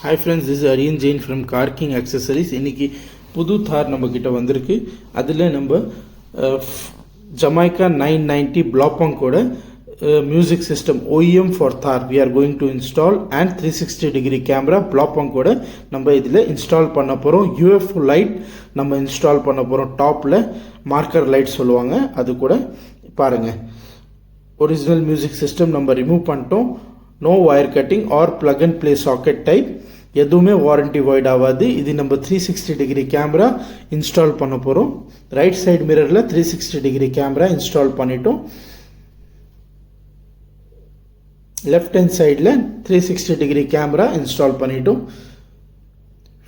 Hi friends, this is Aryan Jain from Car King Accessories. இன்னைக்கு புது தார் நம்ம கிட்ட வந்திருக்கு. அதில் நம்ம Jamaica 990 BLAUPUNKT ஓட music system OEM for Thar we are going to install and 360 degree camera BLAUPUNKT ஓட நம்ம இதில் install பண்ண போகிறோம். UFO light நம்ம install பண்ண போகிறோம். டாப்பில் மார்க்கர் லைட் சொல்லுவாங்க, அது கூட பாருங்க. ஒரிஜினல் மியூசிக் சிஸ்டம் நம்ம ரிமூவ் பண்ணிட்டோம். No wire cutting or plug and play socket type, எதுவுமே வாரண்டி வாய்ட் ஆகாது. இது நம்ம 360 டிகிரி கேமரா இன்ஸ்டால் பண்ண போகிறோம். ரைட் சைடு மிரரில் 360 டிகிரி கேமரா இன்ஸ்டால் பண்ணிட்டோம். லெஃப்ட் ஹேண்ட் சைடில் 360 டிகிரி கேமரா இன்ஸ்டால் பண்ணிட்டோம்.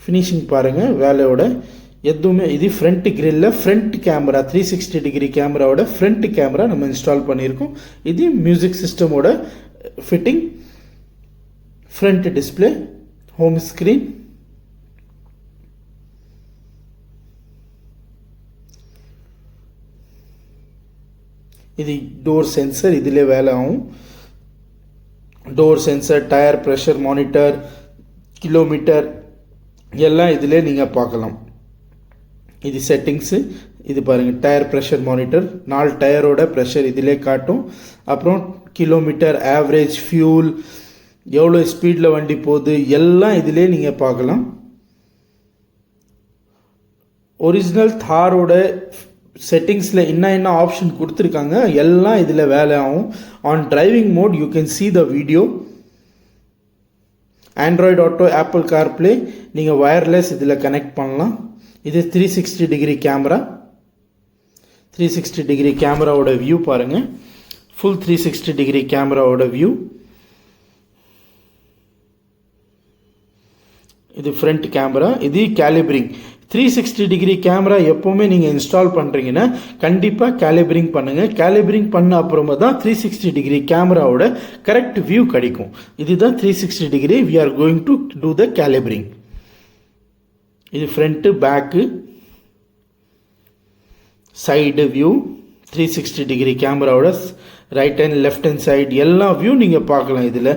ஃபினிஷிங் பாருங்கள் வேலையோட. எதுவுமே இது ஃப்ரண்ட் கிரில்ல ஃப்ரண்ட் கேமரா 360 டிகிரி கேமராவோட ஃப்ரண்ட் கேமரா நம்ம இன்ஸ்டால் பண்ணியிருக்கோம். இது மியூசிக் சிஸ்டமோட fitting. Front display, home screen, இது டோர் சென்சர், இதிலே வேலை ஆகும். Door sensor, tyre pressure monitor, kilometre எல்லாம் இதிலே நீங்கள் பார்க்கலாம். இது செட்டிங்ஸு. இது பாருங்கள், டயர் ப்ரெஷர் மானிட்டர், 4 டயரோட ப்ரெஷர் இதிலே காட்டும். அப்புறம் கிலோமீட்டர், ஆவரேஜ், ஃபியூல், எவ்வளோ ஸ்பீடில் வண்டி போகுது எல்லாம் இதிலே நீங்கள் பார்க்கலாம். ஒரிஜினல் தாரோட செட்டிங்ஸில் என்ன ஆப்ஷன் கொடுத்துருக்காங்க எல்லாம் இதில் வேலை ஆகும். On driving mode you can see the video. Android auto, Apple CarPlay நீங்கள் வயர்லெஸ் இதில் கனெக்ட் பண்ணலாம். இது 360 டிகிரி கேமரா. 360 டிகிரி கேமராவோட வியூ பாருங்கள். ஃபுல் 360 டிகிரி கேமராவோட வியூ. இது ஃப்ரண்ட் கேமரா. இது கேலிபரிங். 360 டிகிரி கேமரா எப்போவுமே நீங்கள் இன்ஸ்டால் பண்ணுறீங்கன்னா கண்டிப்பாக கேலிபரிங் பண்ணுங்கள். கேலிபரிங் பண்ண அப்புறமா தான் 360 டிகிரி கேமராவோட கரெக்ட் வியூ கிடைக்கும். இதுதான் 360 degree. We are going to do the calibrating. இது front, back, side view. 360 degree கேமராவோட right hand, left hand side எல்லா வியூ நீங்கள் பார்க்கலாம். இதில்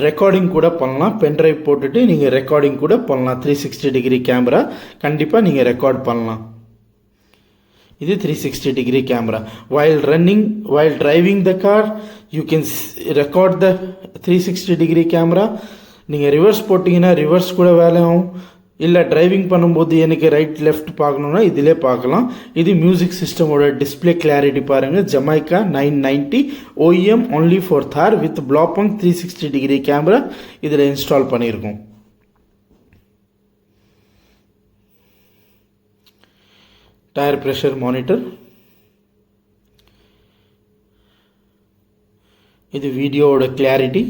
ரெக்கார்டிங் கூட பண்ணலாம். பென்ட்ரைவ் போட்டுட்டு நீங்கள் ரெக்கார்டிங் கூட பண்ணலாம். 360 டிகிரி கேமரா கண்டிப்பாக நீங்கள் ரெக்கார்ட் பண்ணலாம். இது 360 degree camera. while driving the car you can record the 360 degree camera. நீங்கள் ரிவர்ஸ் போட்டிங்கன்னா ரிவர்ஸ் கூட வேலை ஆகும். இல்லை டிரைவிங் பண்ணும்போது எனக்கு ரைட் லெஃப்ட் பார்க்கணுன்னா இதிலே பார்க்கலாம். இது மியூசிக் சிஸ்டமோட டிஸ்பிளே கிளாரிட்டி பாருங்கள். Jamaica 990 OEM only for Thar with BLAUPUNKT 360 degree camera இதில் இன்ஸ்டால் பண்ணியிருக்கோம். Tyre pressure monitor. இது வீடியோவோட கிளாரிட்டி.